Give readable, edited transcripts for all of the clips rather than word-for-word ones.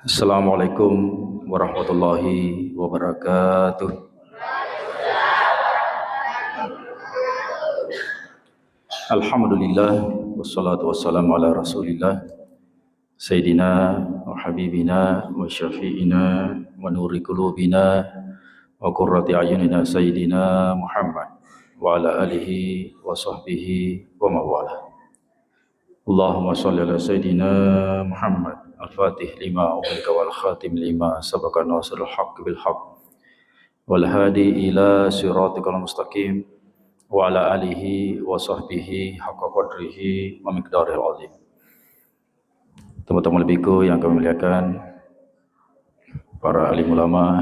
Assalamualaikum warahmatullahi wabarakatuh. Alhamdulillah wassalatu wassalamu ala Rasulillah Sayyidina wa habibina wa syafi'ina wa nuri qulubina wa qurrati ayunina Sayyidina Muhammad wa ala alihi wa sahbihi wa mawala. Allahumma salli ala Sayyidina Muhammad al-Fatih lima ughliqa wal khatim lima sabaqa nasrul haqq bil haqq wal hadi ila siratikal mustaqim wa ala alihi wa sahbihi haqqa qadrihi wa miqdaril azim. Teman-teman lebiku yang kami muliakan, para alim ulama,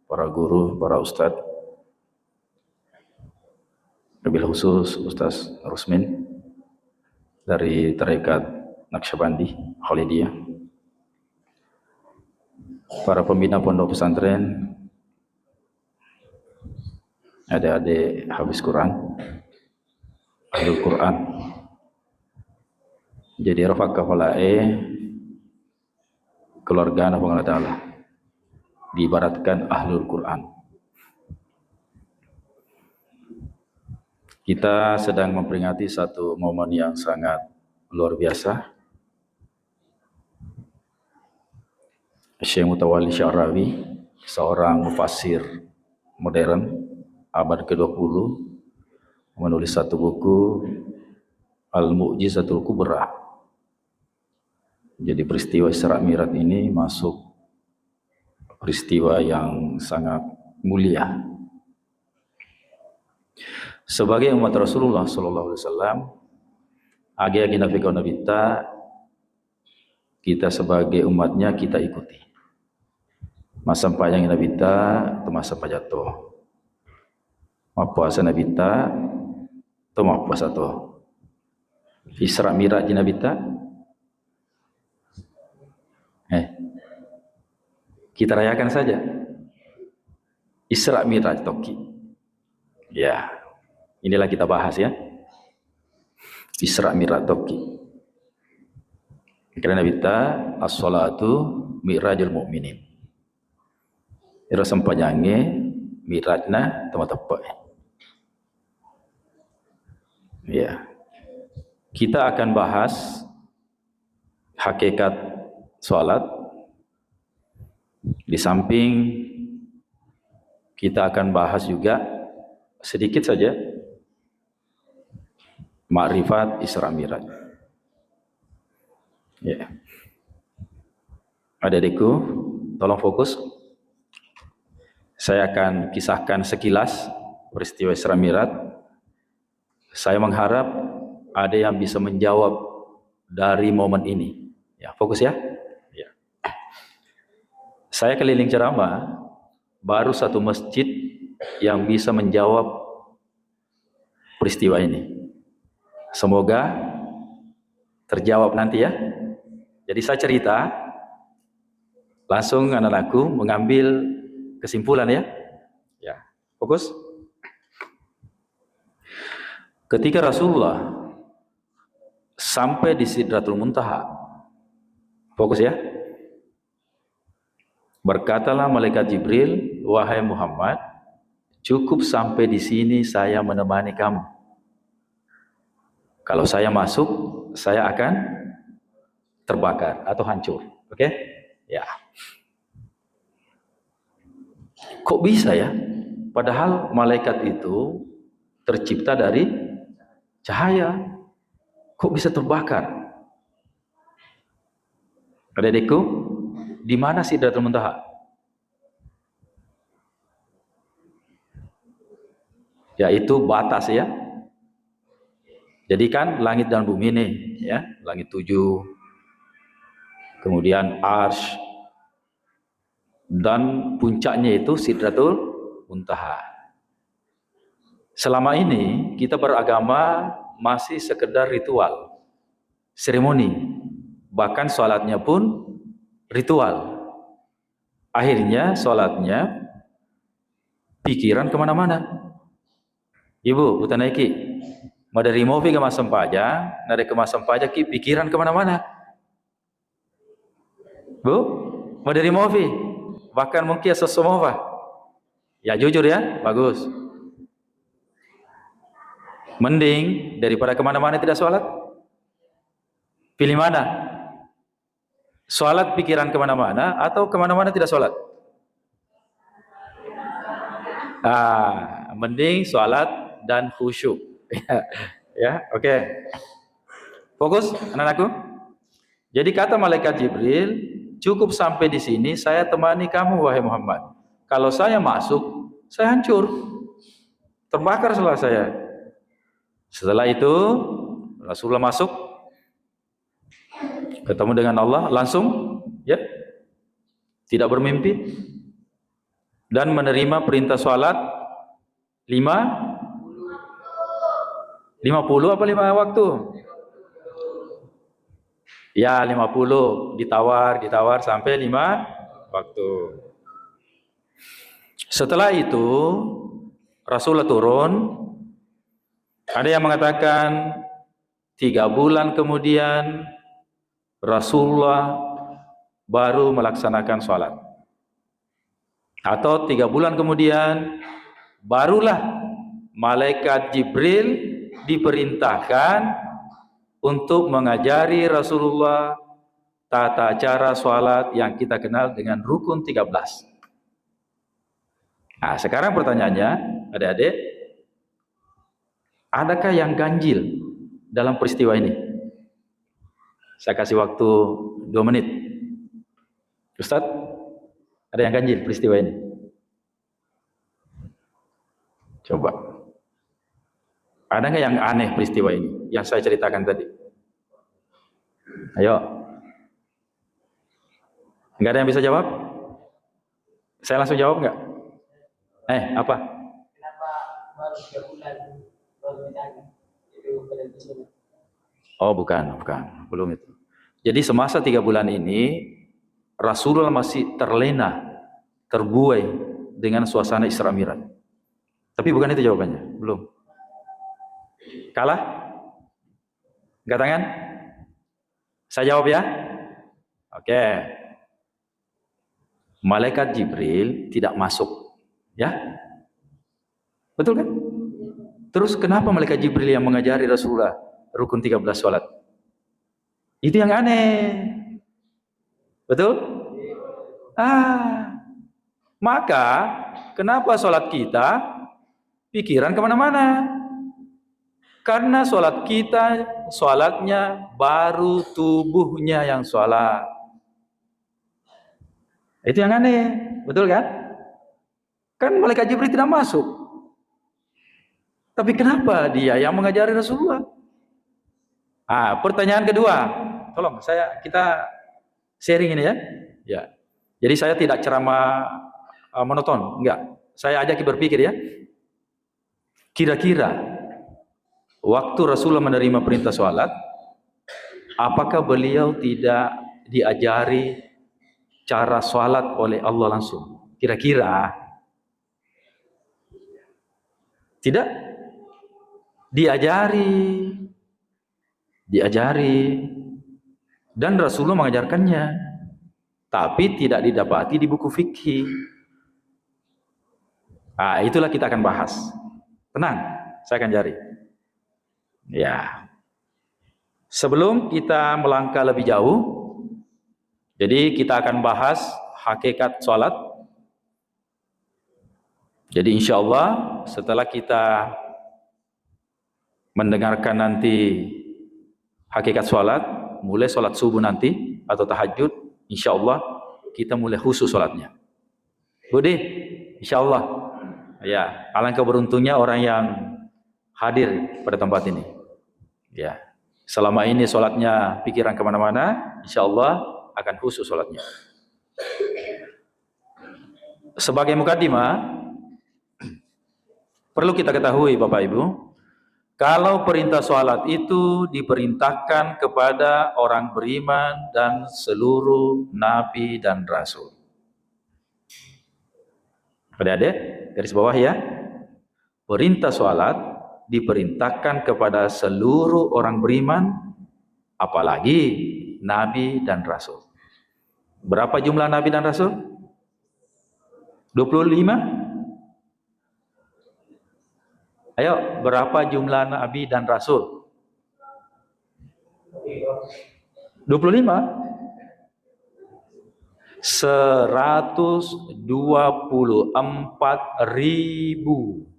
para guru, para ustadz, lebih khusus Ustaz Rusmin dari Tarekat Naqsyabandi Khalidiyah, para pembina pondok pesantren, adik-adik habis Quran, ahlul Quran, jadi rafaq kafalae keluarga Allah Subhanahu wa taala, diibaratkan ahlul Quran. Kita sedang memperingati satu momen yang sangat luar biasa. Syekh Mutawalli Sya'rawi, seorang mufassir modern abad ke-20, menulis satu buku Al-Mu'jizatul Kubra. Jadi peristiwa Isra Mi'raj ini masuk peristiwa yang sangat mulia. Sebagai umat Rasulullah sallallahu alaihi wasallam, agi-agi nabi kauna kita sebagai umatnya kita ikuti. Masa panjang nabi ta, masa pajato. Mapuasa nabi ta, mapuasa to. Isra Mi'raj nabi ta. Kita rayakan saja. Isra Mi'raj toki. Ya, inilah kita bahas ya. Isra Mi'raj toki. Karena Nabi ta as-salatu mi'rajul mu'minin. Ira sampajange mi'rajna tepat-tepat. Ya. Kita akan bahas hakikat salat. Di samping kita akan bahas juga sedikit saja makrifat Isra Mi'raj. Ya. Adik-adikku, tolong fokus. Saya akan kisahkan sekilas peristiwa Isra Mi'raj. Saya mengharap ada yang bisa menjawab dari momen ini. Ya, fokus ya. Ya. Saya keliling ceramah, baru satu masjid yang bisa menjawab peristiwa ini. Semoga terjawab nanti ya. Jadi saya cerita, langsung anak-anakku mengambil kesimpulan ya. Ya, fokus. Ketika Rasulullah sampai di Sidratul Muntaha, fokus ya. Berkatalah malaikat Jibril, wahai Muhammad, cukup sampai di sini saya menemani kamu. Kalau saya masuk, saya akan terbakar atau hancur. Oke? Ya. Kok bisa ya? Padahal malaikat itu tercipta dari cahaya. Kok bisa terbakar? Adik-adikku, di mana Sidratul Muntaha? Yaitu batas ya. Jadi kan langit dan bumi ini ya, langit 7, kemudian arsy, dan puncaknya itu Sidratul Muntaha. Selama ini kita beragama masih sekedar ritual, seremoni, bahkan sholatnya pun ritual. Akhirnya sholatnya pikiran kemana-mana. Ibu, utanaiki, madari movi ke masam paja, nare ke masam paja ki pikiran kemana-mana. Bu, Madari Mofi, bahkan mungkin sesomova. Ya jujur ya, bagus. Mending daripada kemana-mana tidak sholat. Pilih mana? Sholat pikiran kemana-mana atau kemana-mana tidak sholat? Mending sholat dan khusyuk. Ya, oke. Fokus anak-anakku. Jadi kata malaikat Jibril, cukup sampai di sini, saya temani kamu wahai Muhammad. Kalau saya masuk, saya hancur. Terbakar setelah saya. Setelah itu Rasulullah masuk, ketemu dengan Allah langsung, ya, tidak bermimpi, dan menerima perintah sholat 50 apa 5 waktu? Ya 50, ditawar sampai 5 waktu. Setelah itu Rasulullah turun. Ada yang mengatakan 3 bulan kemudian Rasulullah baru melaksanakan sholat. Atau 3 bulan kemudian barulah malaikat Jibril diperintahkan untuk mengajari Rasulullah tata cara sholat yang kita kenal dengan rukun 13. Nah, sekarang pertanyaannya, adik-adik, adakah yang ganjil dalam peristiwa ini? Saya kasih waktu 2 menit. Ustadz, ada yang ganjil peristiwa ini? Coba. Ada nggak yang aneh peristiwa ini yang saya ceritakan tadi? Ayo. Nggak ada yang bisa jawab? Saya langsung jawab nggak? Apa? Kenapa baru 3 bulan baru ditanya? Itu penentunya. Oh, bukan, belum itu. Jadi semasa 3 bulan ini Rasulullah masih terlena, terbuai dengan suasana Isra Mi'raj. Tapi bukan itu jawabannya, belum. Kalah? Angkat tangan? Saya jawab ya? Oke. Malaikat Jibril tidak masuk. Ya? Betul kan? Terus kenapa malaikat Jibril yang mengajari Rasulullah rukun 13 sholat? Itu yang aneh. Betul? Maka kenapa sholat kita pikiran kemana-mana? Karena sholat kita, sholatnya baru tubuhnya yang sholat. Itu yang aneh, betul kan? Kan malaikat Jibril tidak masuk. Tapi kenapa dia yang mengajari Rasulullah? Pertanyaan kedua, tolong kita sharing ini ya. Ya. Jadi saya tidak ceramah monoton, enggak. Saya ajak berpikir ya. Kira-kira waktu Rasulullah menerima perintah sholat, apakah beliau tidak diajari cara sholat oleh Allah langsung? Kira-kira tidak diajari, dan Rasulullah mengajarkannya, tapi tidak didapati di buku fikih. Itulah kita akan bahas. Tenang, saya akan cari. Ya. Sebelum kita melangkah lebih jauh, jadi kita akan bahas hakikat sholat. Jadi insya Allah setelah kita mendengarkan nanti hakikat sholat, mulai sholat subuh nanti atau tahajud, insya Allah kita mulai khusus sholatnya. Budi, insya Allah. Ya, alangkah beruntungnya orang yang hadir pada tempat ini. Ya, selama ini sholatnya pikiran kemana-mana, insya Allah akan khusus sholatnya. Sebagai mukadimah, perlu kita ketahui Bapak Ibu, kalau perintah sholat itu diperintahkan kepada orang beriman dan seluruh nabi dan rasul. Adik-adik, garis bawah ya. Perintah sholat diperintahkan kepada seluruh orang beriman, apalagi nabi dan rasul. Berapa jumlah Nabi dan Rasul? 25? Ayo, berapa jumlah Nabi dan Rasul? 25? 124.000.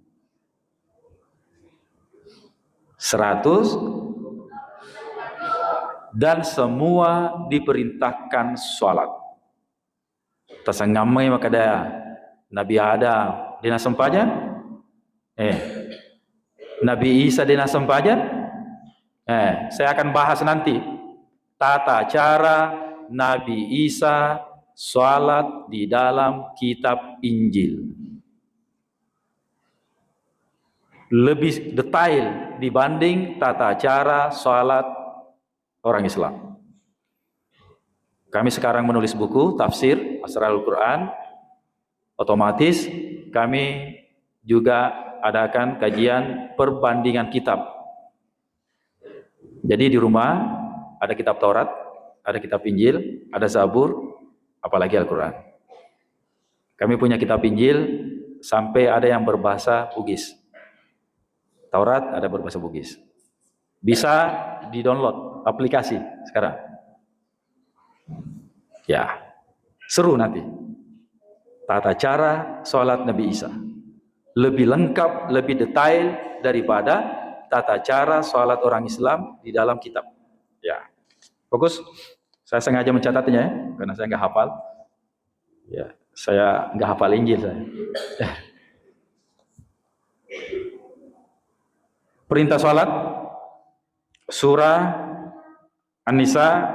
100, dan semua diperintahkan sholat. Tasangamai maka dia Nabi Adam di nasampaja, Nabi Isa di nasampaja. Saya akan bahas nanti tata cara Nabi Isa sholat di dalam kitab Injil. Lebih detail dibanding tata cara sholat orang Islam. Kami sekarang menulis buku tafsir Asrarul Quran. Otomatis kami juga adakan kajian perbandingan kitab. Jadi di rumah ada kitab Taurat, ada kitab Injil, ada Zabur, apalagi Al-Quran. Kami punya kitab Injil sampai ada yang berbahasa Bugis. Taurat ada berbahasa Bugis. Bisa di-download aplikasi sekarang. Ya, seru nanti. Tata cara sholat Nabi Isa. Lebih lengkap, lebih detail daripada tata cara sholat orang Islam di dalam kitab. Ya, fokus. Saya sengaja mencatatnya ya, karena saya nggak hafal. Ya, saya nggak hafal Injil saya. Perintah sholat, surah An-Nisa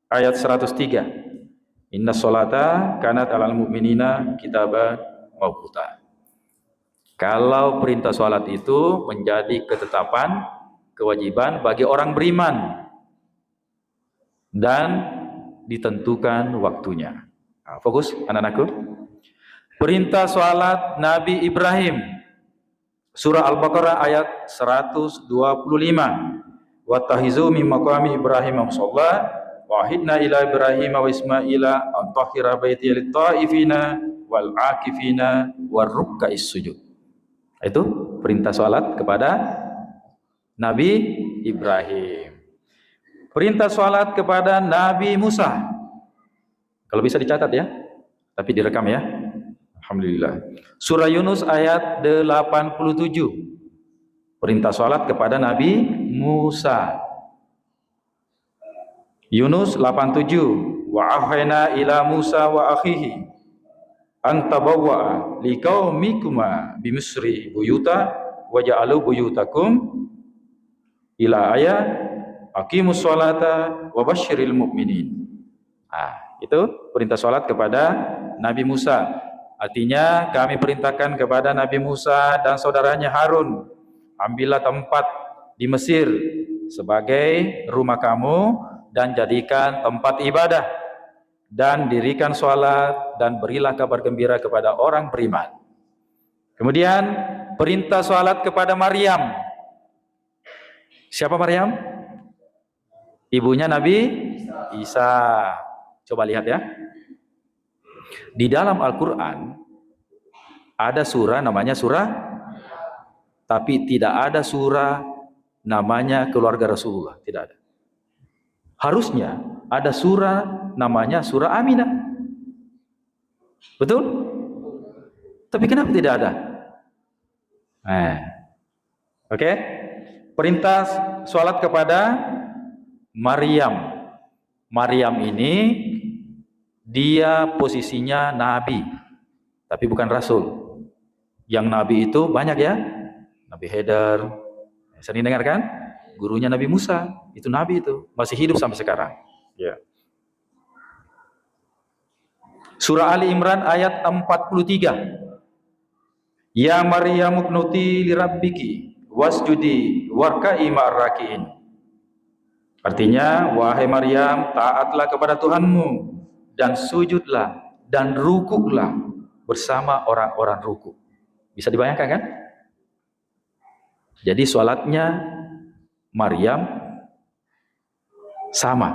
ayat 103. Inna sholata kanat alal mu'minina kitaban mawquta. Kalau perintah sholat itu menjadi ketetapan, kewajiban bagi orang beriman dan ditentukan waktunya. Nah, fokus anak-anakku. Perintah sholat Nabi Ibrahim, surah Al-Baqarah ayat 125. Wattahizu min maqami Ibrahim musalla wahidna ila Ibrahim wa Ismaila an tahhira baiti lit-taifina wal akifina war ruk'is sujud. Itu perintah salat kepada Nabi Ibrahim. Perintah salat kepada Nabi Musa. Kalau bisa dicatat ya, tapi direkam ya. Alhamdulillah. Surah Yunus ayat 87. Perintah salat kepada Nabi Musa. Yunus 87. Wa ahayna ila Musa wa akhihi antabawwa liqaumikuma bimisri buyuta waja'alu buyutakum ila ayat aqimus sholata wa basyiril mu'minin. Itu perintah salat kepada Nabi Musa. Artinya kami perintahkan kepada Nabi Musa dan saudaranya Harun, ambillah tempat di Mesir sebagai rumah kamu dan jadikan tempat ibadah dan dirikan sholat dan berilah kabar gembira kepada orang beriman. Kemudian perintah sholat kepada Maryam. Siapa Maryam? Ibunya Nabi Isa. Coba lihat ya. Di dalam Al-Quran ada surah namanya surah, tapi tidak ada surah namanya keluarga Rasulullah. Tidak ada. Harusnya ada surah namanya surah Aminah. Betul? Tapi kenapa tidak ada? Oke. Perintah sholat kepada Maryam. Maryam ini dia posisinya nabi, tapi bukan rasul. Yang nabi itu banyak ya. Nabi Haidar. Sering dengar kan? Gurunya Nabi Musa, itu nabi itu, masih hidup sampai sekarang. Ya. Surah Ali Imran ayat 43. Ya Maryam uqnuti lirabbiki wasjudi warka'i ma'ar raki'in. Artinya, wahai Maryam, taatlah kepada Tuhanmu dan sujudlah dan rukuklah bersama orang-orang rukuk. Bisa dibayangkan kan? Jadi sholatnya Maryam sama,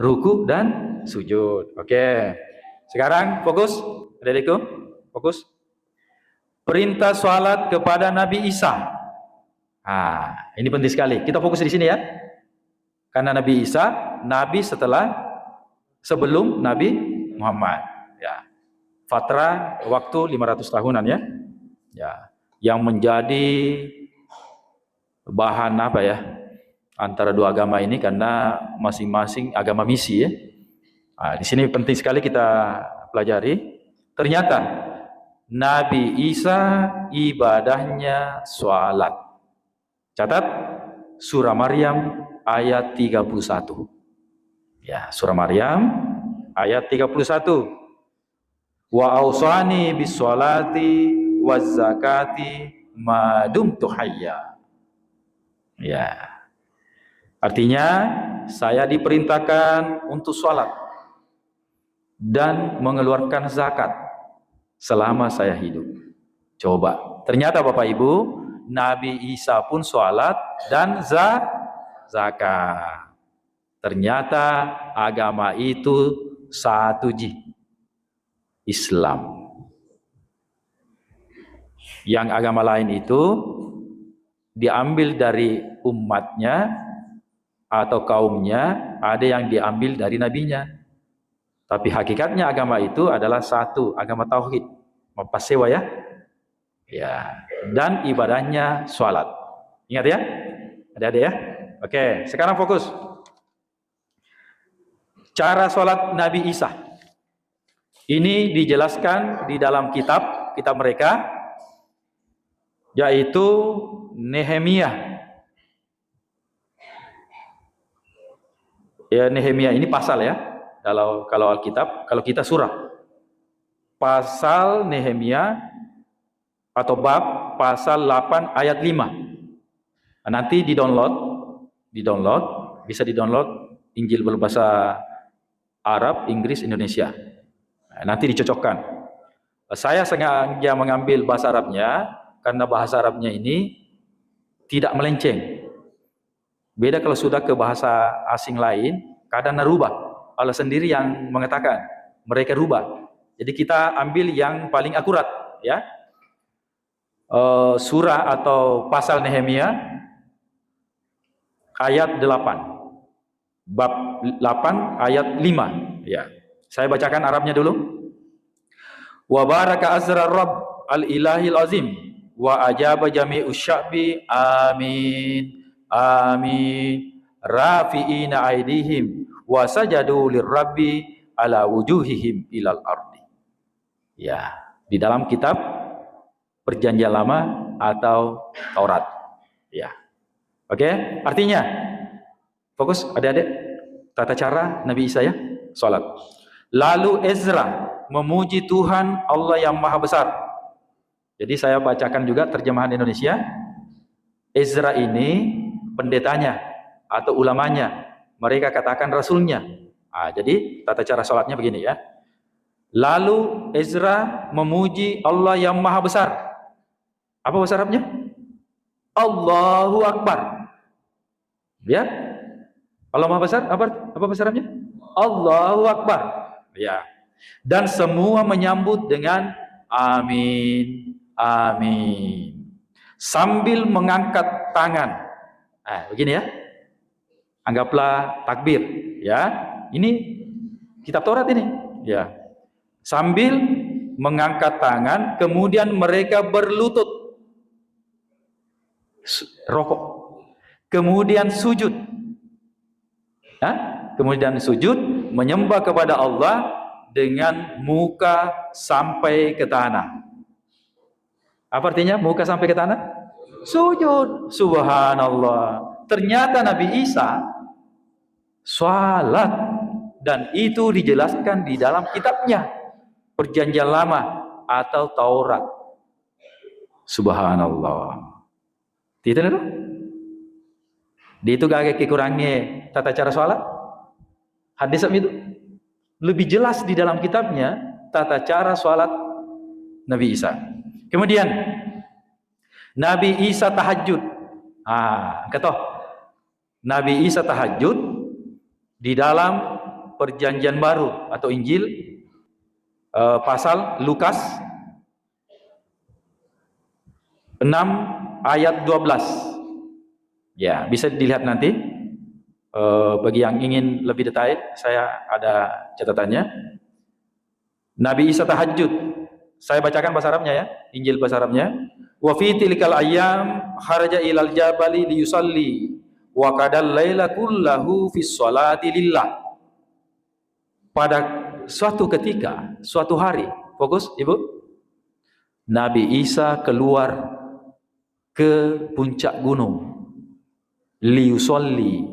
ruku dan Sujud. Oke. Sekarang fokus, adikku, fokus. Perintah salat kepada Nabi Isa. Ini penting sekali. Kita fokus di sini ya. Karena Nabi Isa, Nabi sebelum Nabi Muhammad. Ya. Fatra waktu 500 tahunan ya. Ya. Yang menjadi bahan apa ya? Antara dua agama ini karena masing-masing agama misi ya. Di sini penting sekali kita pelajari. Ternyata Nabi Isa ibadahnya salat. Catat surah Maryam ayat 31. Ya, surah Maryam ayat 31. Wa ausani bis sholati waz zakati ma dumtu hayya. Ya. Artinya saya diperintahkan untuk sholat dan mengeluarkan zakat selama saya hidup. Coba, ternyata Bapak Ibu, Nabi Isa pun sholat dan zakat. Ternyata agama itu satu Islam. Yang agama lain itu diambil dari umatnya atau kaumnya, ada yang diambil dari nabinya. Tapi hakikatnya agama itu adalah satu, agama tauhid. Mapasewa ya. Ya, dan ibadahnya sholat. Ingat ya? Adik-adik ya? Oke, sekarang fokus. Cara sholat Nabi Isa. Ini dijelaskan di dalam kitab mereka, yaitu Nehemia. Ya, Nehemia ini pasal ya. Kalau Alkitab, kalau kita surah. Pasal Nehemia atau bab pasal 8 ayat 5. Nanti bisa di-download Injil berbahasa Arab, Inggris, Indonesia. Nanti dicocokkan. Saya sengaja mengambil bahasa Arabnya karena bahasa Arabnya ini tidak melenceng. Beda kalau sudah ke bahasa asing lain, kadang rubah. Allah sendiri yang mengatakan, mereka rubah. Jadi kita ambil yang paling akurat, ya. Surah atau pasal Nehemia ayat 8. Bab 8 ayat 5, ya. Saya bacakan Arabnya dulu. Wa baraka azra rabb al-ilahil azim wa ajaba jami'u sya'bi amin. Amin. Rafi'ina aidihim wa sajadu lirabbi ala wujuhihim ilal ardi. Ya, di dalam kitab Perjanjian Lama atau Taurat. Ya. Oke, artinya fokus adik-adik, tata cara Nabi Isa ya, salat. Lalu Ezra memuji Tuhan Allah yang Maha Besar. Jadi saya bacakan juga terjemahan Indonesia. Ezra ini pendetanya atau ulamanya, mereka katakan rasulnya. Jadi tata cara sholatnya begini ya. Lalu Ezra memuji Allah yang Maha Besar. Apa bahasa Arabnya? Allahu Akbar. Ya. Allah Maha Besar, apa bahasa Arabnya? Allahu Akbar. Ya. Dan semua menyambut dengan amin, amin. Sambil mengangkat tangan. Begini ya. Anggaplah takbir, ya. Ini kitab Taurat ini, ya. Sambil mengangkat tangan, kemudian mereka berlutut. Rokok. Kemudian sujud. Kemudian sujud menyembah kepada Allah dengan muka sampai ke tanah. Apa artinya muka sampai ke tanah? Sujud. Subhanallah. Ternyata Nabi Isa salat, dan itu dijelaskan di dalam kitabnya Perjanjian Lama atau Taurat. Subhanallah. Tidak ada? Di itu gak kekurangnya tata cara salat. Hadis itu lebih jelas di dalam kitabnya tata cara salat Nabi Isa. Kemudian Nabi Isa tahajud. Kata Nabi Isa tahajud di dalam Perjanjian Baru atau Injil, pasal Lukas 6 ayat 12. Ya, bisa dilihat nanti. Bagi yang ingin lebih detail, saya ada catatannya. Nabi Isa tahajud. Saya bacakan bahasa Arabnya ya, Injil bahasa Arabnya. Wa fi tilkal ayyam kharaja ilal jabali liyusalli wa qadal laila kullahu fis sholati lillah. Pada suatu ketika, suatu hari, fokus Ibu, Nabi Isa keluar ke puncak gunung liyusalli.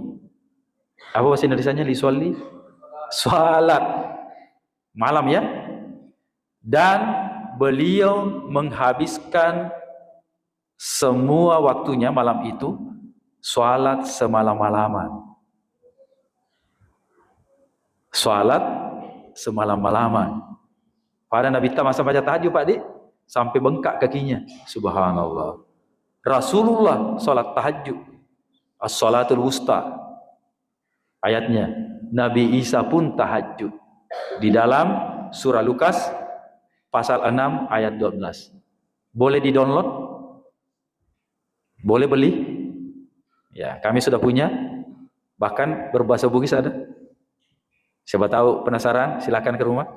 Apa bahasa Indonesianya liyusalli? Salat malam ya. Dan beliau menghabiskan semua waktunya malam itu salat semalam-malaman. Salat semalam-malaman. Pada Nabi kita masa baca tahajud Pak Dik, sampai bengkak kakinya. Subhanallah. Rasulullah salat tahajud, as-salatul wusta. Ayatnya, Nabi Isa pun tahajud di dalam surah Lukas pasal 6 ayat 12. Boleh di-download? Boleh beli? Ya, kami sudah punya. Bahkan berbahasa Bugis ada. Siapa tahu penasaran, silakan ke rumah.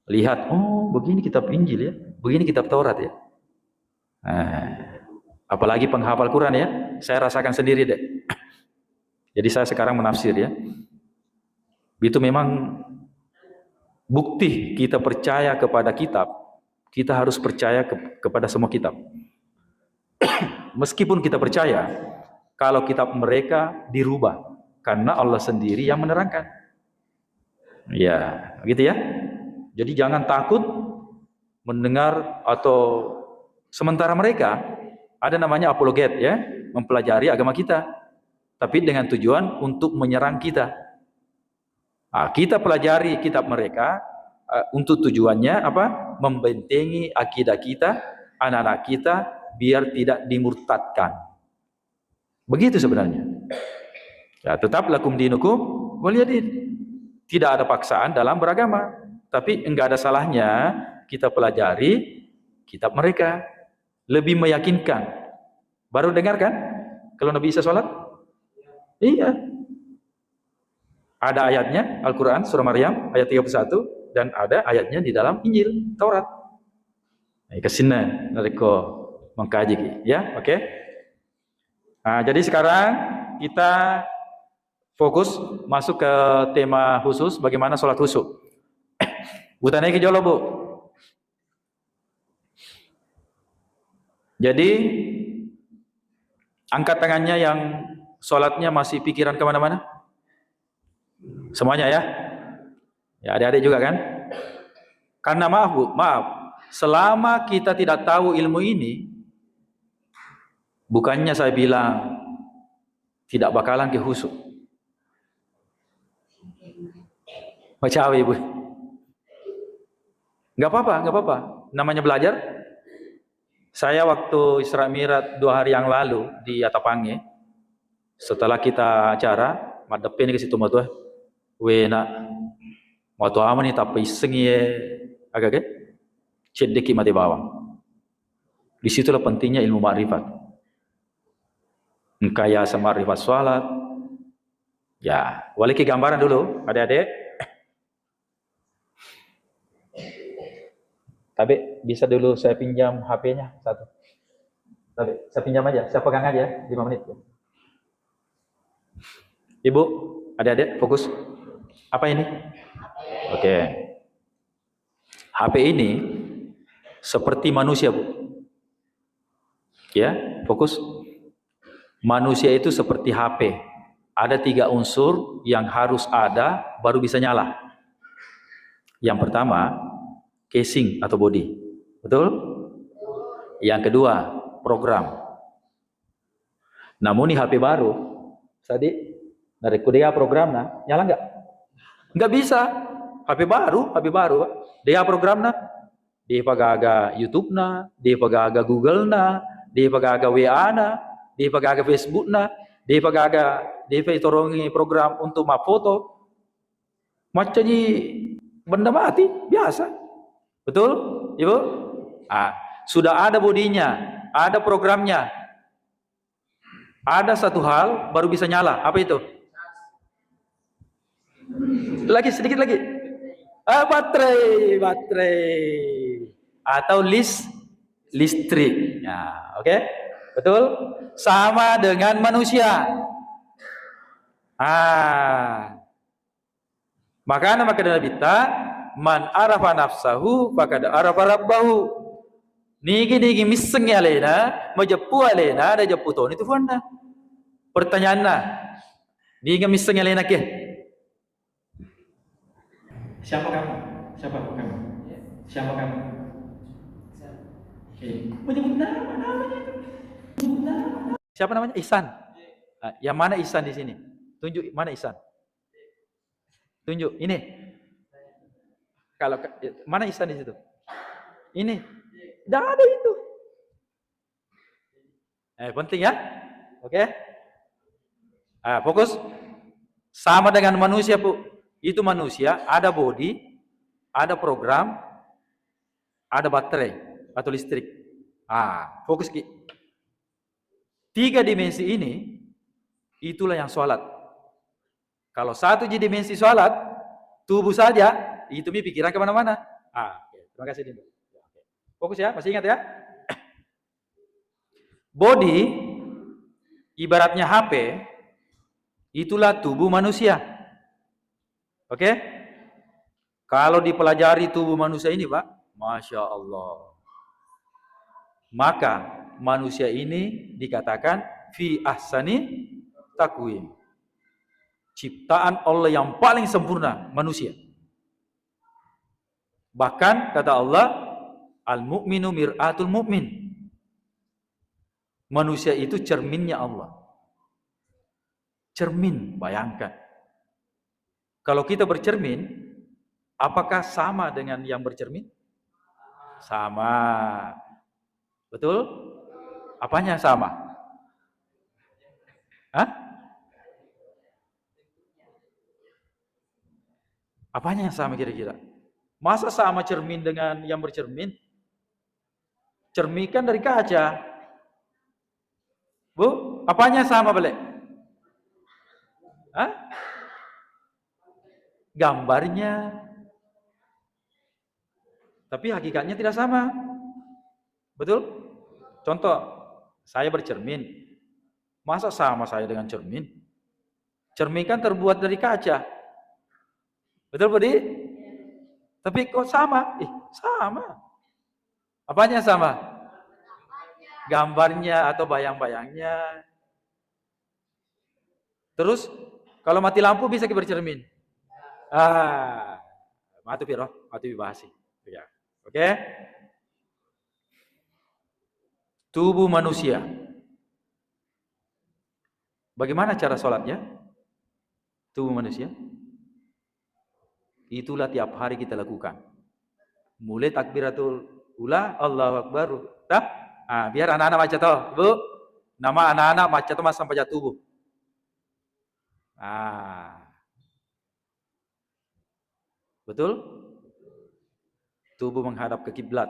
Lihat, oh begini kitab Injil ya, begini kitab Taurat ya. Nah, apalagi penghafal Quran ya, saya rasakan sendiri deh. Jadi saya sekarang menafsir ya. Itu memang bukti kita percaya kepada kitab. Kita harus percaya kepada semua kitab. Meskipun kita percaya kalau kitab mereka dirubah, karena Allah sendiri yang menerangkan. Ya, gitu ya. Jadi jangan takut mendengar atau sementara mereka ada namanya apologet ya, mempelajari agama kita, tapi dengan tujuan untuk menyerang kita. Nah, kita pelajari kitab mereka untuk tujuannya apa? Membentengi akidah kita, anak-anak kita biar tidak dimurtadkan. Begitu sebenarnya. Ya, tetap lakum dinukum waliyadin. Tidak ada paksaan dalam beragama, tapi enggak ada salahnya kita pelajari kitab mereka. Lebih meyakinkan. Baru dengar kan? Kalau Nabi Isa sholat? Iya. Ada ayatnya Al-Quran surah Maryam ayat 31 dan ada ayatnya di dalam Injil Taurat. Kesini mereka mengkaji ya, oke. Nah, jadi sekarang kita fokus masuk ke tema khusus bagaimana sholat khusyuk. Bu tanya ke jolo Bu. Jadi angkat tangannya yang sholatnya masih pikiran kemana-mana. Semuanya ya. Ya adik-adik juga kan. Karena maaf Bu, maaf. Selama kita tidak tahu ilmu ini, bukannya saya bilang tidak bakalan ke khusyuk. Macam apa Ibu? Enggak apa-apa. Namanya belajar. Saya waktu Isra Mi'raj 2 hari yang lalu di Atapange, setelah kita acara, madepin ke situ matu, nak matu aman ni tapi iseng ye agak ke cedeki mati bawang. Disitulah pentingnya ilmu makrifat. Kaya sama makrifat sholat. Ya, wali ke gambaran dulu, adik-adik. Tapi bisa dulu saya pinjam HP-nya satu. Tapi saya pinjam aja, saya pegang aja 5 menit. Ibu, adik-adik fokus. Apa ini? Oke. HP ini seperti manusia, Bu. Ya, fokus. Manusia itu seperti HP. Ada 3 unsur yang harus ada baru bisa nyala. Yang pertama, casing atau body. Betul? Yang kedua, program. Namun ini HP baru. Tadi dari kuliah programnya nyala enggak? Enggak bisa. HP baru. Dia programnya dia pagaga YouTube-na, dia pagaga Google-na, dia pagaga WA-na, dia pagaga Facebook-na, dia pagaga dia torongi program untuk foto. Macam ni benda mati biasa. Betul, Ibu? Sudah ada bodinya, ada programnya. Ada satu hal baru bisa nyala. Apa itu? Lagi sedikit lagi. Baterai. Atau listrik. Ya, oke? Betul? Sama dengan manusia. Maka dalam kita man arafa nafsahu faqad arafa rabbahu. Nigi miseng alena, majepu alena ada jeputon itu fanda. Pertanyaan na. Nigi miseng alena ke? Siapa kamu? Siapa kamu? Siapa kamu? Menyebut namanya itu. Siapa namanya? Ihsan. Yang mana Ihsan di sini? Tunjuk mana Ihsan? Tunjuk. Ini. Kalau mana Ihsan di situ? Ini. Tidak ada itu. Penting ya? Oke. Fokus. Sama dengan manusia, Bu. Itu manusia, ada body, ada program, ada baterai atau listrik. Fokus Ki. 3 dimensi ini, itulah yang sholat. Kalau 1 dimensi sholat, tubuh saja, itu pikiran kemana-mana. Terima kasih Dinda. Fokus ya, masih ingat ya? Body, ibaratnya HP, itulah tubuh manusia. Oke? Kalau dipelajari tubuh manusia ini, Pak, Masya Allah. Maka manusia ini dikatakan fi ahsani taqwim. Ciptaan Allah yang paling sempurna manusia. Bahkan kata Allah, al-mu'minu mir'atul mu'min. Manusia itu cerminnya Allah. Cermin, bayangkan. Kalau kita bercermin, apakah sama dengan yang bercermin? Sama. Betul? Apanya sama? Apanya yang sama kira-kira? Masa sama cermin dengan yang bercermin? Cermin kan dari kaca. Bu, apanya sama balik? Gambarnya. Tapi hakikatnya tidak sama. Betul? Contoh, saya bercermin. Masa sama saya dengan cermin? Cermin kan terbuat dari kaca. Betul, Budi? Tapi kok sama? Sama. Apanya sama? Gambarnya atau bayang-bayangnya. Terus, kalau mati lampu bisa bercermin. Matu piro, matu bahasi. Ya. Oke? Tubuh manusia. Bagaimana cara sholatnya? Tubuh manusia. Itulah tiap hari kita lakukan. Mulai takbiratul ula, Allahu Akbar. Biar anak-anak baca toh, Bu. Nama anak-anak baca toh mas sampai jatuh, Bu. Betul? Tubuh menghadap ke kiblat.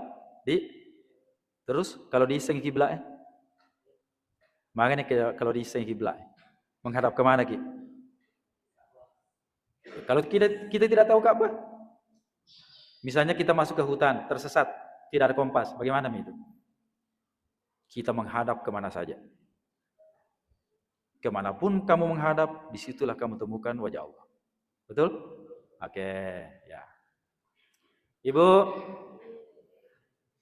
Terus kalau diiseng kiblat, makanya kalau diiseng kiblat, menghadap ke mana Ki? Kalau kita tidak tahu Ka'bah, misalnya kita masuk ke hutan, tersesat, tidak ada kompas, bagaimana itu? Kita menghadap kemana saja. Kemanapun kamu menghadap, disitulah kamu temukan wajah Allah. Betul? Oke, ya. Ibu,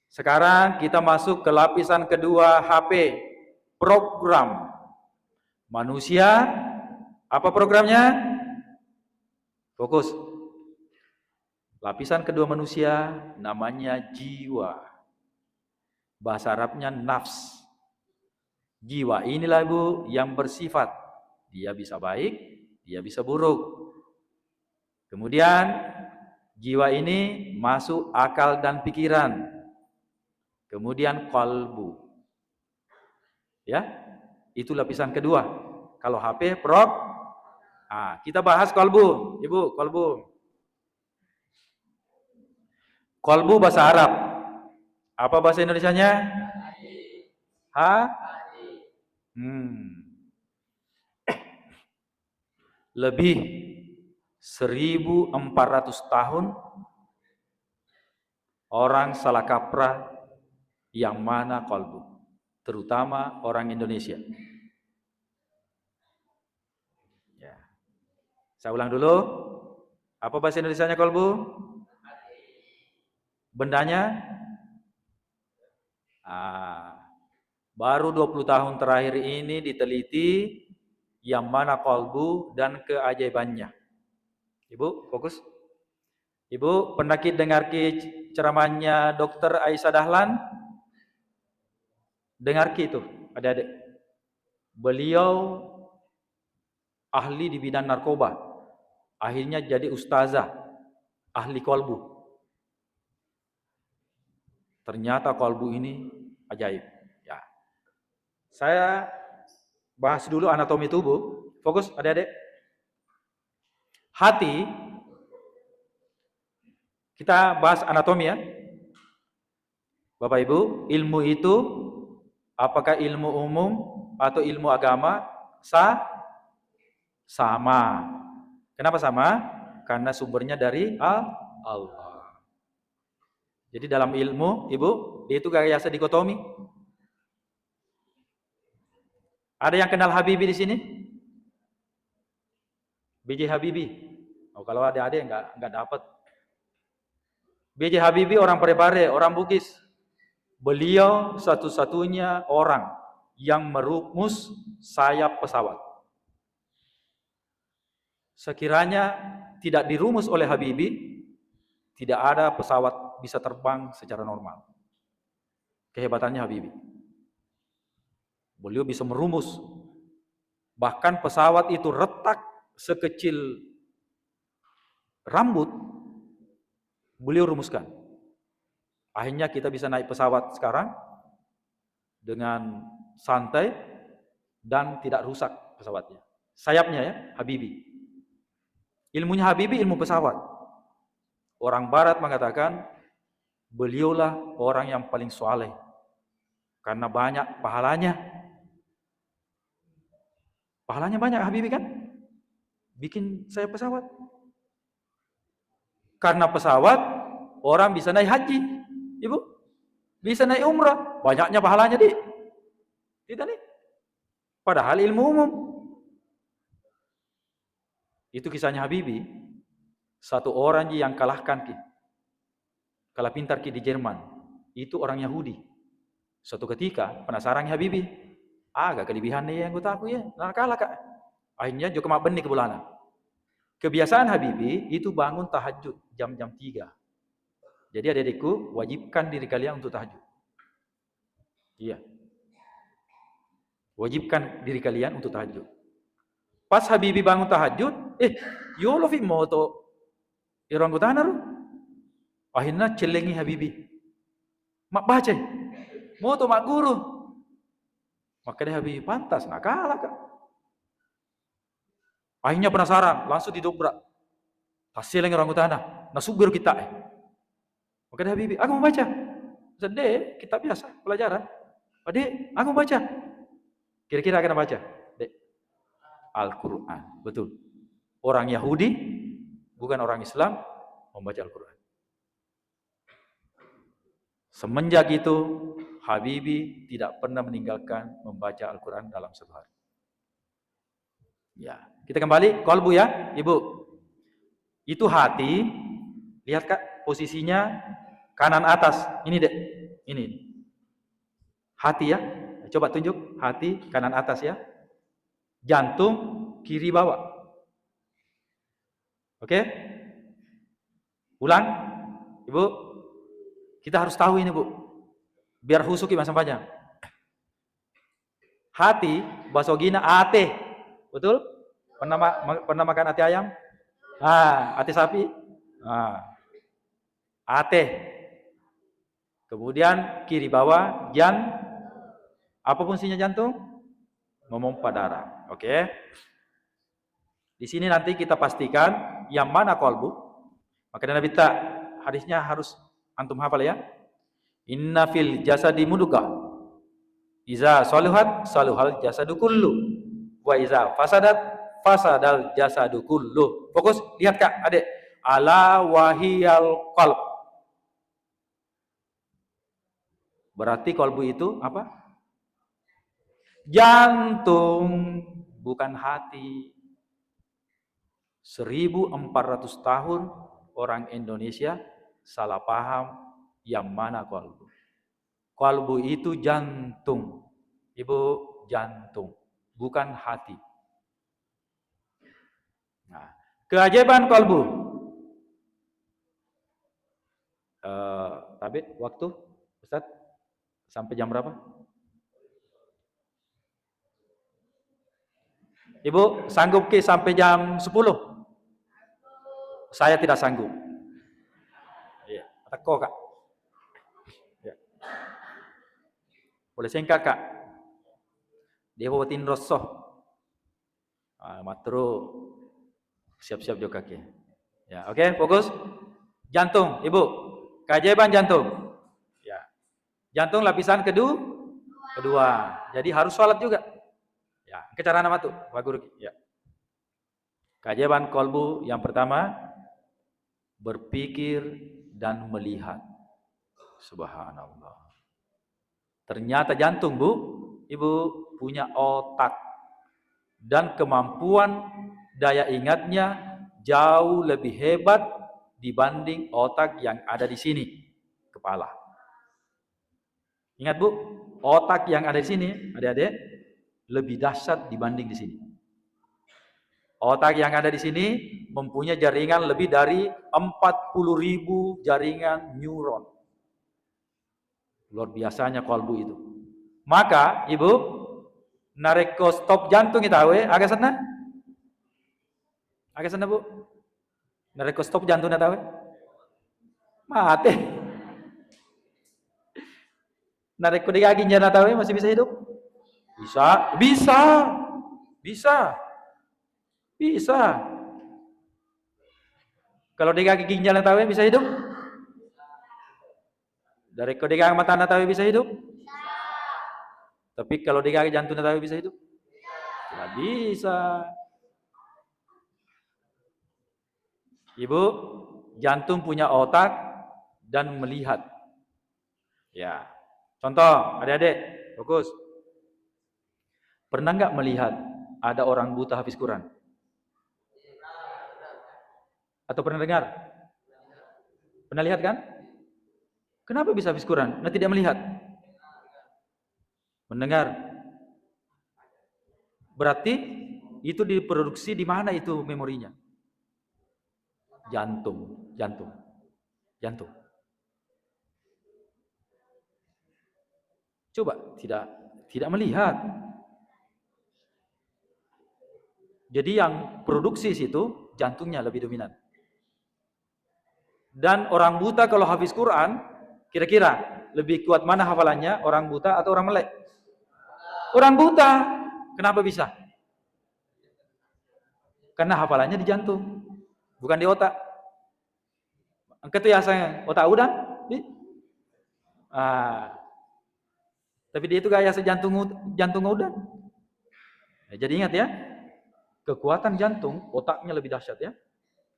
sekarang kita masuk ke lapisan kedua HP, program. Manusia, apa programnya? Fokus. Lapisan kedua manusia namanya jiwa. Bahasa Arabnya nafs. Jiwa inilah Bu yang bersifat. Dia bisa baik, dia bisa buruk. Kemudian jiwa ini masuk akal dan pikiran. Kemudian qalbu. Ya, itu lapisan kedua. Kalau HP, kita bahas qalbu. Ibu, qalbu. Kolbu bahasa Arab. Apa bahasa Indonesianya? Ha? Lebih 1400 tahun orang salah kaprah yang mana kolbu, terutama orang Indonesia. Ya. Saya ulang dulu. Apa bahasa Indonesianya kolbu? Bendanya? Baru 20 tahun terakhir ini diteliti yang mana kolbu dan keajaibannya. Ibu, fokus. Ibu, pernah dengar ceramahnya Dr. Aisyah Dahlan? Dengar itu, adik-adik. Beliau ahli di bidang narkoba. Akhirnya jadi ustazah, ahli kolbu. Ternyata kolbu ini ajaib. Ya. Saya bahas dulu anatomi tubuh. Fokus, adik-adik. Hati, kita bahas anatomi ya. Bapak Ibu, ilmu itu apakah ilmu umum atau ilmu agama? Sama. Kenapa sama? Karena sumbernya dari Allah. Jadi dalam ilmu, Ibu, itu gaya dikotomi. Ada yang kenal Habibie di sini? B.J. Habibie. Oh, kalau ada enggak dapat. B.J. Habibie orang Parepare, orang Bugis. Beliau satu-satunya orang yang merumus sayap pesawat. Sekiranya tidak dirumus oleh Habibie, tidak ada pesawat bisa terbang secara normal. Kehebatannya Habibie. Beliau bisa merumus. Bahkan pesawat itu retak sekecil rambut, beliau rumuskan. Akhirnya kita bisa naik pesawat sekarang dengan santai dan tidak rusak pesawatnya. Sayapnya ya, Habibie. Ilmunya Habibie ilmu pesawat. Orang barat mengatakan beliaulah orang yang paling soleh karena banyak pahalanya. Pahalanya banyak Habibie kan? Bikin saya pesawat. Karena pesawat orang bisa naik haji, Ibu. Bisa naik umrah, banyaknya pahalanya Tidak nih. Padahal ilmu umum. Itu kisahnya Habibie. Satu orang yang kalah pintar di Jerman. Itu orang Yahudi. Suatu ketika penasaran Habibie. Agak kelebihan nih yang gue tahu ya. Nah kalah kak. Akhirnya juga mak benih ke bulana. Kebiasaan Habibie itu bangun tahajud jam-jam 3. Jadi adik-adikku wajibkan diri kalian untuk tahajud. Iya. Wajibkan diri kalian untuk tahajud. Pas Habibie bangun tahajud, yolo fi moto irang gutanar. Akhirnya celengi Habibie. Mak baca. Moto mak guru. Makanya Habibie pantas nak kalah kak. Akhirnya penasaran, langsung didobrak. Hasil yang orang utana, nasubur kita. Makanya Habibie, aku mau baca. Dek, kita biasa pelajaran. Dek, aku mau baca. Kira-kira akan baca? Dek, Al-Quran, betul. Orang Yahudi, bukan orang Islam, membaca Al-Quran. Semenjak itu, Habibie tidak pernah meninggalkan membaca Al-Quran dalam satu hari. Ya, kita kembali kolbu ya, Ibu. Itu hati. Lihat Kak, posisinya kanan atas. Ini dek. Ini. Hati ya. Coba tunjuk hati kanan atas ya. Jantung kiri bawah. Oke? Ulang. Ibu. Kita harus tahu ini, Bu. Biar husuki masa panjang. Hati bahasa Gina ate. Betul? Pernah makan ate ayam? Ate sapi? Ate. Kemudian kiri bawah apa fungsinya jantung? Memompa darah. Oke. Di sini nanti kita pastikan yang mana kolbu. Maka Nabi hadisnya harus Antum hafal ya? Inna fil jasadi mudghah. Iza saluhat saluhal jasadu kullu. Wa iza fasadat fasadal jasadu kullu. Fokus, lihat Kak, Adik. Ala wahiyal qalb. Berarti kalbu itu apa? Jantung, bukan hati. 1400 tahun orang Indonesia salah paham yang mana kalbu. Kalbu itu jantung. Ibu, jantung, bukan hati. Nah, keajaiban kalbu. Tabit, waktu, Ustaz, sampai jam berapa? Ibu, sanggup ke sampai jam 10? Saya tidak sanggup. Iya, teko Kak. Ya. Boleh singkat Kak. Dia bawatin rosoh. Matru siap-siap juga Kak. Ya, oke, fokus. Jantung, Ibu. Keajaiban jantung. Ya. Jantung lapisan kedua. Jadi harus sholat juga. Ya, kecara nama tuh, Pak Guru. Ya. Keajaiban kalbu yang pertama, berpikir dan melihat. Subhanallah. Ternyata jantung, Bu, Ibu punya otak dan kemampuan daya ingatnya jauh lebih hebat dibanding otak yang ada di sini, kepala. Ingat Bu, otak yang ada di sini, adik-adik, lebih dahsyat dibanding di sini. Otak yang ada di sini mempunyai jaringan lebih dari 40.000 jaringan neuron. Luar biasanya kalbu itu. Maka, Ibu, nareko stop jantung kita agak sana? Agak sana, Bu? Nareko stop jantung kita mati. Nareko digaging jana tahu masih bisa hidup? Bisa. Kalau digaging ginjal tahu bisa hidup? Dari digaging mata tahu bisa hidup? Tapi kalau digaging jantung tahu bisa hidup? Tidak bisa. Ibu, jantung punya otak dan melihat. Ya. Contoh, adik-adik, fokus. Pernah nggak melihat ada orang buta hafiz Quran? Atau pernah dengar? Pernah lihat kan? Kenapa bisa hafiz Quran? Nah, tidak melihat. Mendengar. Berarti itu diproduksi di mana itu memorinya? Jantung. Coba tidak melihat. Jadi yang produksi situ jantungnya lebih dominan. Dan orang buta kalau hafiz Quran, kira-kira lebih kuat mana hafalannya, orang buta atau orang melek? Orang buta. Kenapa bisa? Karena hafalannya di jantung, bukan di otak. Angkat ya saya, otak udah? Tapi dia itu gaya jantung udah. Jadi ingat ya, kekuatan jantung, otaknya lebih dahsyat ya.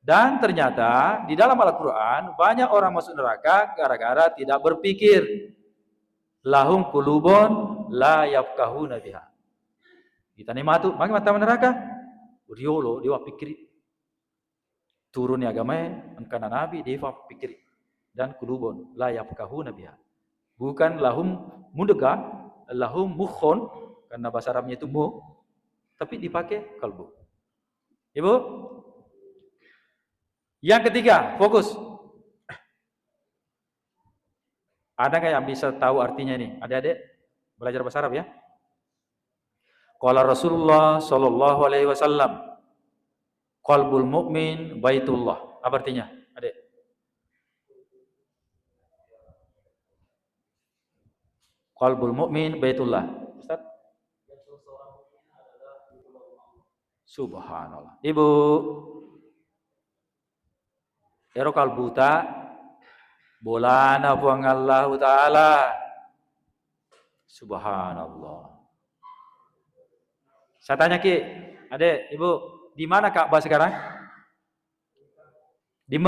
Dan ternyata di dalam Al-Quran banyak orang masuk neraka gara-gara tidak berpikir. Lahum kulubun la yafqahuna biha. Kita nih matu, bagi mata neraka. Uriolo dia pikir. Turun agama angkana nabi dia pikir. Dan kulubun la yafqahuna biha. Bukan lahum mudga, lahum mukhon, karena bahasa Arabnya itu mu, tapi dipakai kalbu. Ibu, yang ketiga, fokus. Ada nggak yang bisa tahu artinya ini? Adik-adik belajar bahasa Arab ya. Qala Rasulullah sallallahu alaihi wasallam, qalbul mu'min baitullah. Apa artinya? Adik. Qalbul mu'min baitullah. Ustaz? Subhanallah. Ibu, ero kalbuta Bolana puang Allah Ta'ala. Subhanallah. Saya tanya Ki, Adek, Ibu, di mana Ka'bah sekarang? Di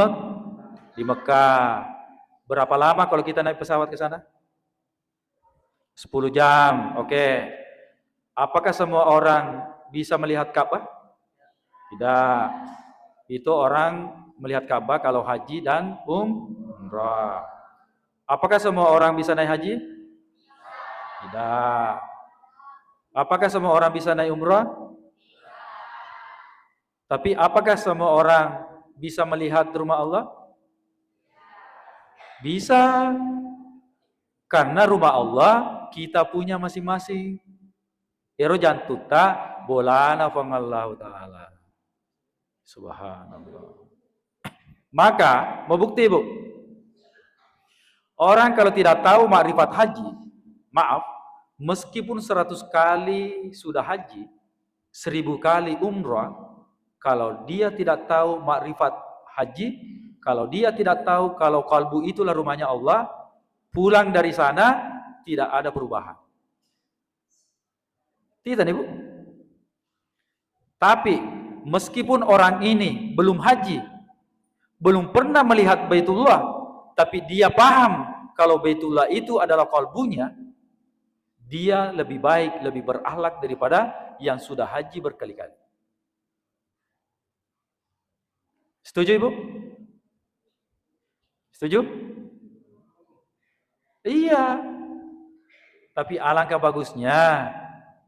Mekah. Berapa lama kalau kita naik pesawat ke sana? 10 jam. Oke. Apakah semua orang bisa melihat Ka'bah? Tidak. Itu orang melihat Ka'bah kalau haji dan umrah. Apakah semua orang bisa naik haji? Tidak. Apakah semua orang bisa naik umrah? Tapi apakah semua orang bisa melihat rumah Allah? Bisa. Karena rumah Allah kita punya masing-masing. Ero jantuta bolana fangallahu ta'ala. Subhanallah. Maka, mau bukti Bu. Orang kalau tidak tahu makrifat haji, maaf, meskipun 100 kali sudah haji, 1000 kali umrah, kalau dia tidak tahu makrifat haji, kalau dia tidak tahu kalau kalbu itulah rumahnya Allah, pulang dari sana tidak ada perubahan. Tidak nih Bu. Tapi meskipun orang ini belum haji, belum pernah melihat Baitullah, tapi dia paham kalau Baitullah itu adalah kalbunya, dia lebih baik, lebih berakhlak daripada yang sudah haji berkali-kali. Setuju Ibu? Setuju? Iya. Tapi alangkah bagusnya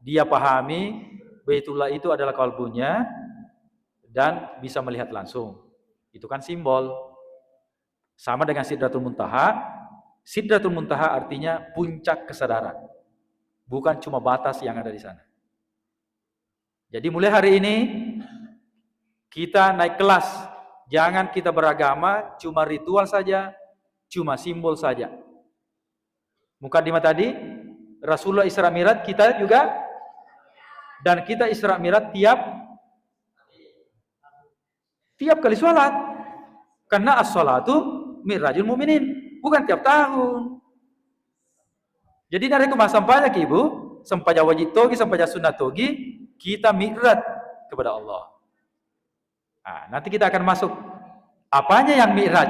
dia pahami Baitullah itu adalah kalbunya dan bisa melihat langsung. Itu kan simbol. Sama dengan Sidratul Muntaha. Sidratul Muntaha artinya puncak kesadaran. Bukan cuma batas yang ada di sana. Jadi mulai hari ini kita naik kelas. Jangan kita beragama cuma ritual saja, cuma simbol saja. Mukadimah tadi, Rasulullah Isra Mi'raj kita juga, dan kita Isra Mi'raj tiap kali sholat. Karena as-sholatu mi'rajul mu'minin, bukan tiap tahun. Jadi dari kemah sampainya ke Ibu, sampainya wajib togi, sampainya sunnah togi, kita mi'raj kepada Allah. Nah, nanti kita akan masuk. Apanya yang mi'raj?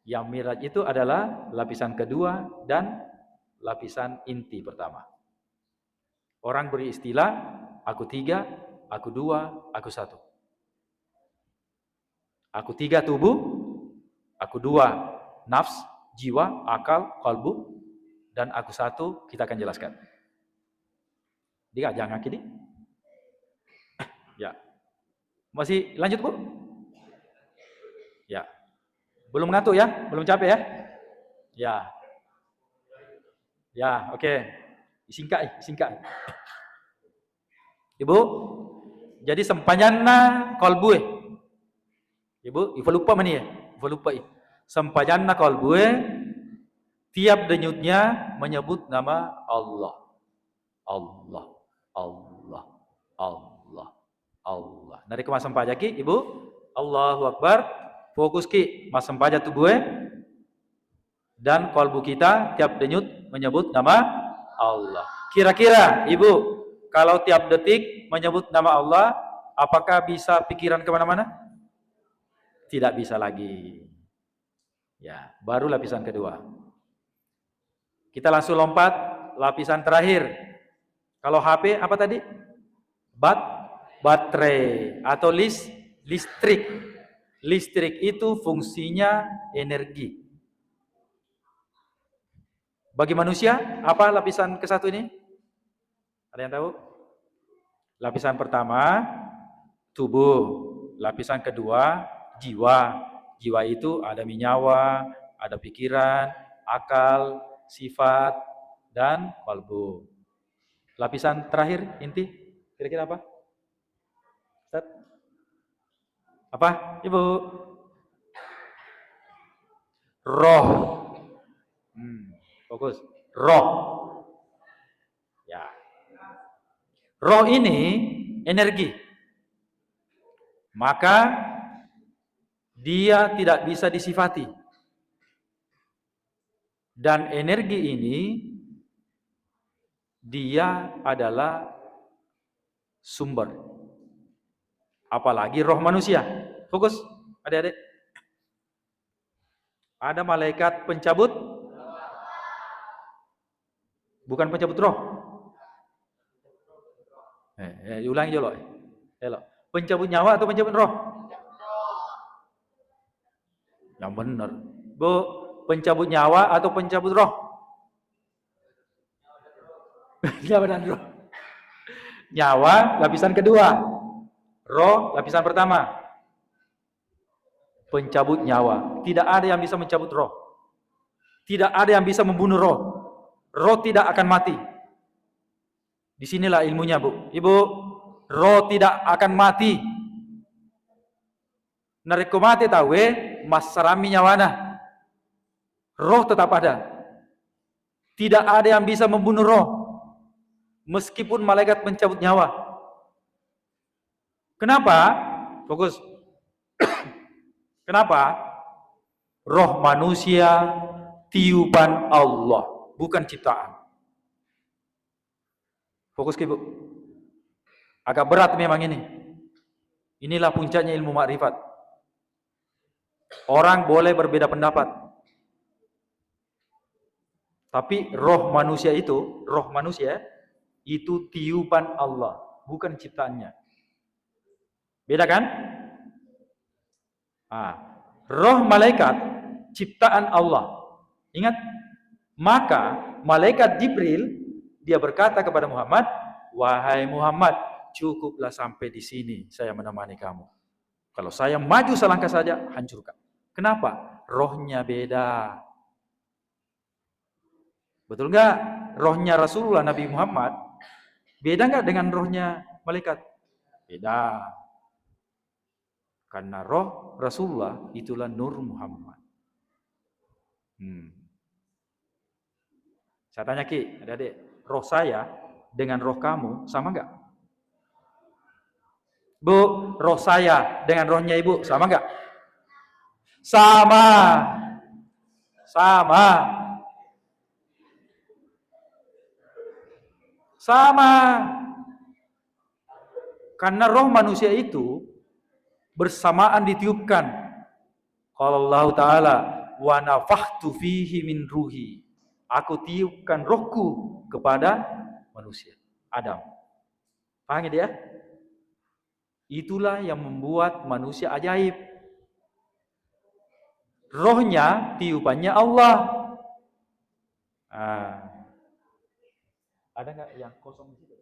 Yang mi'raj itu adalah lapisan kedua dan lapisan inti pertama. Orang beri istilah, aku 3, aku 2, aku 1. Aku 3 tubuh, aku 2 nafs, jiwa, akal, kalbu, dan aku 1 kita akan jelaskan. Dia jangan kini. Ya. Masih lanjut Bu? Ya. Belum ngantuk ya? Belum capek ya? Ya. Ya, oke. Singkat. Ibu, jadi sempanjanna kalbu. Ibu, lupa mana ya? Lupa. Sempanjanna kalbu, tiap denyutnya menyebut nama Allah. Allah. Allah. Allah. Allah. Dari kemas sempaja ki, Ibu. Allahu Akbar. Fokus ki mas sempaja tubuh. Dan kalbu kita tiap denyut menyebut nama Allah. Kira-kira, Ibu, kalau tiap detik menyebut nama Allah, apakah bisa pikiran kemana-mana? Tidak bisa lagi. Ya, baru lapisan kedua. Kita langsung lompat lapisan terakhir. Kalau HP apa tadi? Baterai atau listrik. Listrik itu fungsinya energi. Bagi manusia, apa lapisan ke-1 ini? Ada yang tahu? Lapisan pertama, tubuh. Lapisan kedua, jiwa. Jiwa itu ada minyawa, ada pikiran, akal, sifat, dan kalbu. Lapisan terakhir, inti, kira-kira apa? Ustaz? Apa, Ibu? Roh. Fokus. Roh. Ya. Roh ini energi. Maka Dia tidak bisa disifati. Dan energi ini dia adalah sumber. Apalagi roh manusia. Fokus, adik-adik. Ada malaikat pencabut, bukan pencabut roh. Ulangi dulu. Pencabut nyawa atau pencabut roh? Yang benar. Bu, pencabut nyawa atau pencabut roh? Nyawa dan roh. Nyawa lapisan kedua, roh lapisan pertama. Pencabut nyawa. Tidak ada yang bisa mencabut roh. Tidak ada yang bisa membunuh roh. Roh tidak akan mati. Disinilah ilmunya, Bu. Ibu, roh tidak akan mati. Nariko mati tahu masarami nyawana. Roh tetap ada. Tidak ada yang bisa membunuh roh. Meskipun malaikat mencabut nyawa. Kenapa? Fokus. Kenapa? Roh manusia tiupan Allah, bukan ciptaan. Fokus ke Ibu. Agak berat memang ini. Inilah puncaknya ilmu makrifat. Orang boleh berbeda pendapat. Tapi roh manusia itu tiupan Allah, bukan ciptaannya. Beda kan? Roh malaikat ciptaan Allah. Ingat, maka malaikat Jibril dia berkata kepada Muhammad, "Wahai Muhammad, cukuplah sampai di sini saya menemani kamu. Kalau saya maju selangkah saja, hancurkan." Kenapa? Rohnya beda. Betul nggak? Rohnya Rasulullah Nabi Muhammad beda nggak dengan rohnya malaikat? Beda. Karena roh Rasulullah itulah Nur Muhammad. Saya tanya Ki, adik-adik, roh saya dengan roh kamu sama nggak? Bu, roh saya dengan rohnya Ibu sama nggak? Sama. Sama. Sama. Karena roh manusia itu bersamaan ditiupkan. Qala Allah Ta'ala, wa nafakhtu fihi min ruhi. Aku tiupkan rohku kepada manusia, Adam. Paham dia? Itulah yang membuat manusia ajaib. Rohnya tiupannya Allah. Ada nggak yang kosong di situ?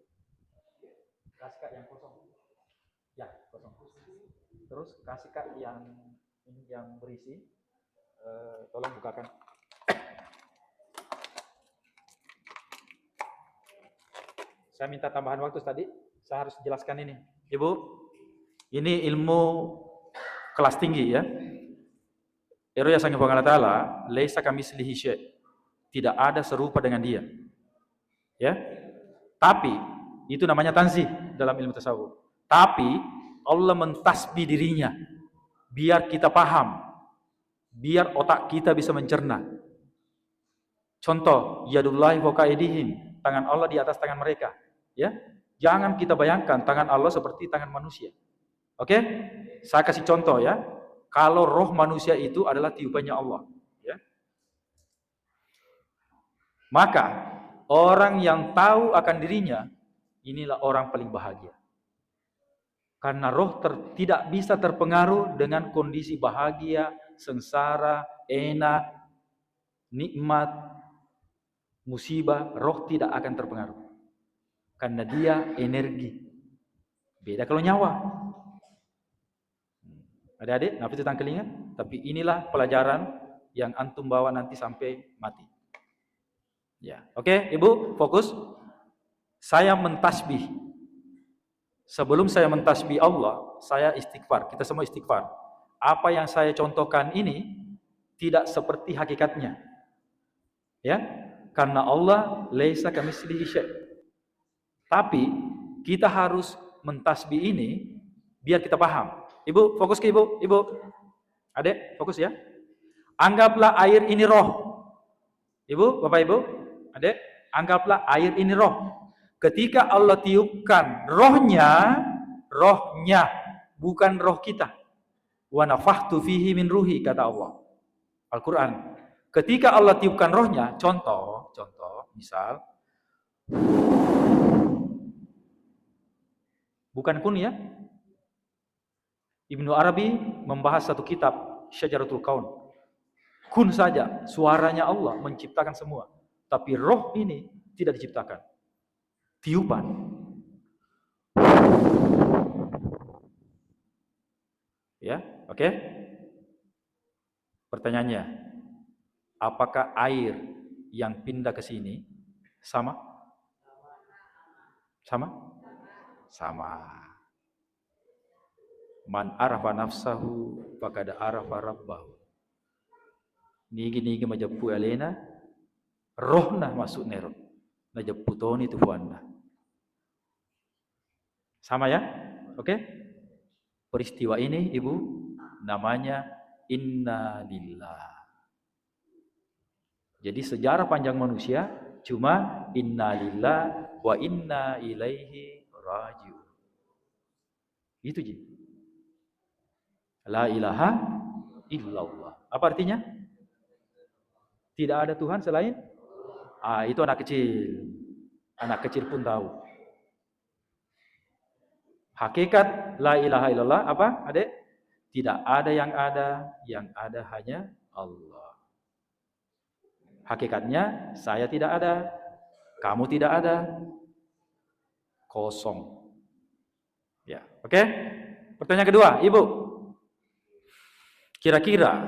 Kasih Kak yang kosong. Ya, kosong. Terus kasih Kak yang berisi. Tolong bukakan. Saya minta tambahan waktu tadi. Saya harus jelaskan ini. Ibu, ini ilmu kelas tinggi ya. Ya sangi pangala ta'ala, laisa kamitslihi syai'. Tidak ada serupa dengan dia. Ya. Tapi itu namanya tanzih dalam ilmu tasawuf. Tapi Allah mentasbih dirinya biar kita paham, biar otak kita bisa mencerna. Contoh, yadullahi fawqa aydihim, tangan Allah di atas tangan mereka, ya. Jangan kita bayangkan tangan Allah seperti tangan manusia. Oke? Saya kasih contoh ya. Kalau roh manusia itu adalah tiupannya Allah, ya. Maka orang yang tahu akan dirinya, inilah orang paling bahagia. Karena roh tidak bisa terpengaruh dengan kondisi bahagia, sengsara, enak, nikmat, musibah. Roh tidak akan terpengaruh. Karena dia energi. Beda kalau nyawa. Adik-adik, nafsu tentang telinga. Tapi inilah pelajaran yang antum bawa nanti sampai mati. Ya, oke, Ibu, fokus. Saya mentasbih. Sebelum saya mentasbih Allah, saya istighfar. Kita semua istighfar. Apa yang saya contohkan ini tidak seperti hakikatnya. Ya, karena Allah laisa kamitslihi syai'. Tapi kita harus mentasbih ini biar kita paham. Ibu, fokus ke Ibu. Ibu, Adek, fokus ya. Anggaplah air ini roh. Ibu, Bapak Ibu, Adek, anggaplah air ini roh. Ketika Allah tiupkan rohnya, bukan roh kita. Wa nafakhtu fihi min ruhi, kata Allah. Al-Quran. Ketika Allah tiupkan rohnya, contoh, misal, bukan kun ya. Ibnu Arabi membahas satu kitab, Syajaratul Kaun. Kun saja, suaranya Allah menciptakan semua. Tapi roh ini tidak diciptakan. Tiupan. Ya, oke? Pertanyaannya, apakah air yang pindah ke sini sama? Sama? Sama. Man arafa nafsahu faqad arafa rabbahu. Nigi majapu alena rohna masuk nero. Najapu toni tuanna. Sama ya? Oke? Peristiwa ini Ibu namanya inna lillah. Jadi sejarah panjang manusia cuma inna lillah wa inna ilaihi raji'un. Itu ji. La ilaha illallah. Apa artinya? Tidak ada Tuhan selain itu anak kecil. Anak kecil pun tahu. Hakikat la ilaha illallah apa, Adek? Tidak ada yang ada hanya Allah. Hakikatnya saya tidak ada, kamu tidak ada, kosong. Ya, oke? Pertanyaan kedua, Ibu. Kira-kira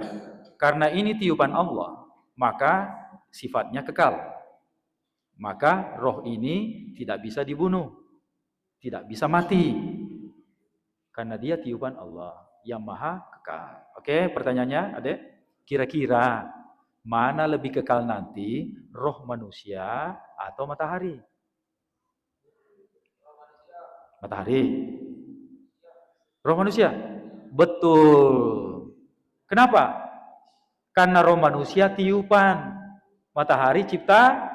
karena ini tiupan Allah, maka sifatnya kekal. Maka roh ini tidak bisa dibunuh, tidak bisa mati. Karena dia tiupan Allah yang maha kekal. Oke, pertanyaannya, Adek. Kira-kira mana lebih kekal nanti, roh manusia atau matahari? Matahari. Roh manusia? Betul. Kenapa? Karena roh manusia tiupan, matahari cipta.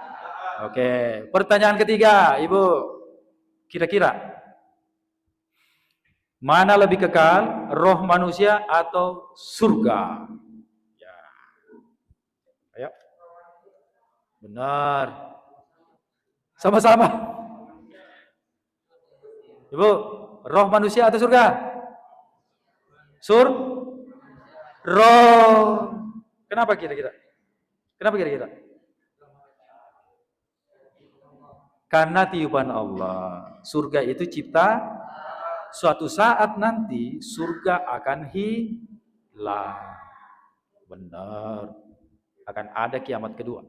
Oke, pertanyaan ketiga, Ibu. Kira-kira mana lebih kekal, roh manusia atau surga? Ya. Ayo. Benar. Sama-sama. Ibu, roh manusia atau surga? Roh. Kenapa kira-kira? Karena tiupan Allah. Surga itu cipta. Suatu saat nanti surga akan hilang. Benar. Akan ada kiamat kedua.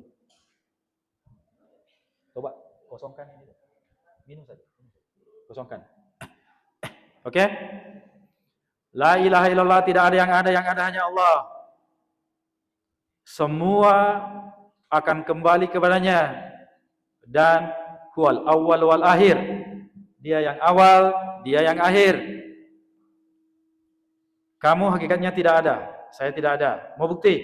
Coba kosongkan ini. Minum saja. Kosongkan. Oke? La ilaha illallah, tidak ada yang ada hanya Allah. Semua akan kembali kepadanya. Dan huwal awwal wal akhir. Dia yang awal, dia yang akhir. Kamu hakikatnya tidak ada, saya tidak ada. Mau bukti?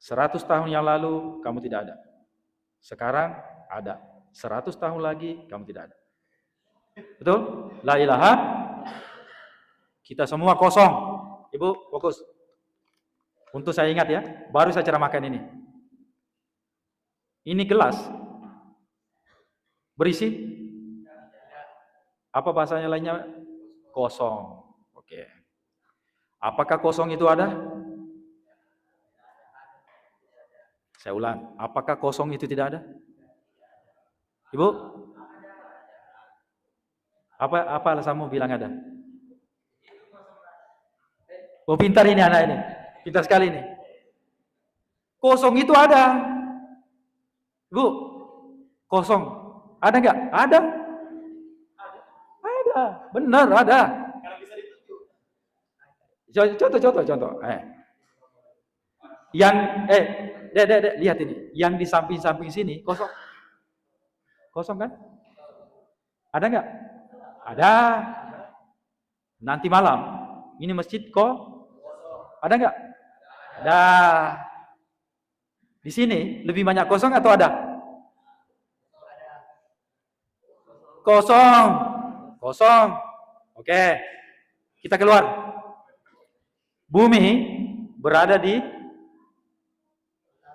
100 tahun yang lalu kamu tidak ada. Sekarang ada. 100 tahun lagi kamu tidak ada. Betul? La ilaha. Kita semua kosong. Ibu, fokus. Untuk saya ingat ya, baru saya ceramahkan ini. Ini gelas. Berisi? Apa bahasanya lainnya? Kosong. Oke. Apakah kosong itu ada? Saya ulang. Apakah kosong itu tidak ada? Ibu? Apa alasanmu bilang ada? Oh, pintar ini anak ini. Pintar sekali ini. Kosong itu ada. Ibu, kosong. Ada nggak? Ada. Ada. Benar, ada. Contoh. Yang, lihat ini. Yang di samping-samping sini, kosong. Kosong kan? Ada nggak? Ada. Nanti malam, ini masjid kok Ada nggak? Ada. Di sini lebih banyak kosong atau ada? Kosong. Kosong. Oke. Kita keluar. Bumi berada di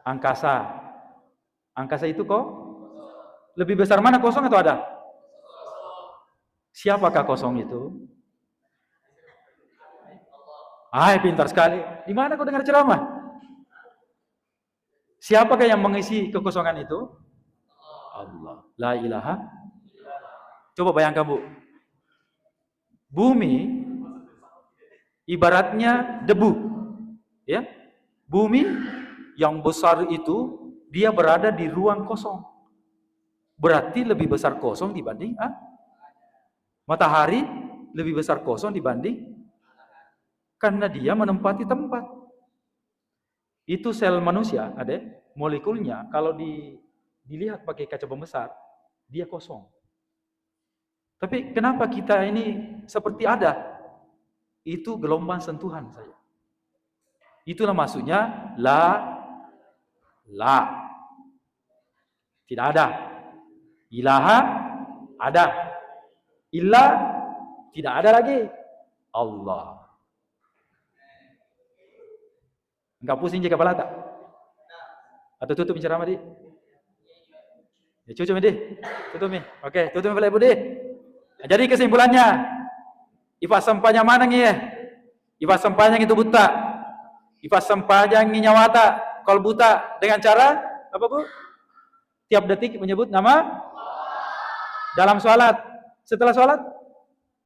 angkasa. Angkasa itu kok lebih besar mana, kosong atau ada? Siapakah kosong itu? Pintar sekali. Di mana kau dengar ceramah? Siapakah yang mengisi kekosongan itu? Allah. La ilaha. Coba bayangkan, Bu. Bumi ibaratnya debu. Ya. Bumi yang besar itu dia berada di ruang kosong. Berarti lebih besar kosong dibanding matahari, lebih besar kosong dibanding, karena dia menempati tempat. Itu sel manusia, ada molekulnya, kalau dilihat pakai kaca pembesar, dia kosong. Tapi kenapa kita ini seperti ada? Itu gelombang sentuhan saja. Itulah maksudnya la. Tidak ada. Ilaha ada. Illa tidak ada lagi. Allah. Enggak pusing je kepala tak? Atau tutup ceramah di? Ya cukup deh. Tutup nih. Oke, tutup balik Budi. Jadi kesimpulannya, ifas sempanya mana nih ya? Ifas sempanya itu buta. Ifas sempanya nyawata. Kalau buta dengan cara apa, Bu? Tiap detik menyebut nama dalam sholat. Setelah sholat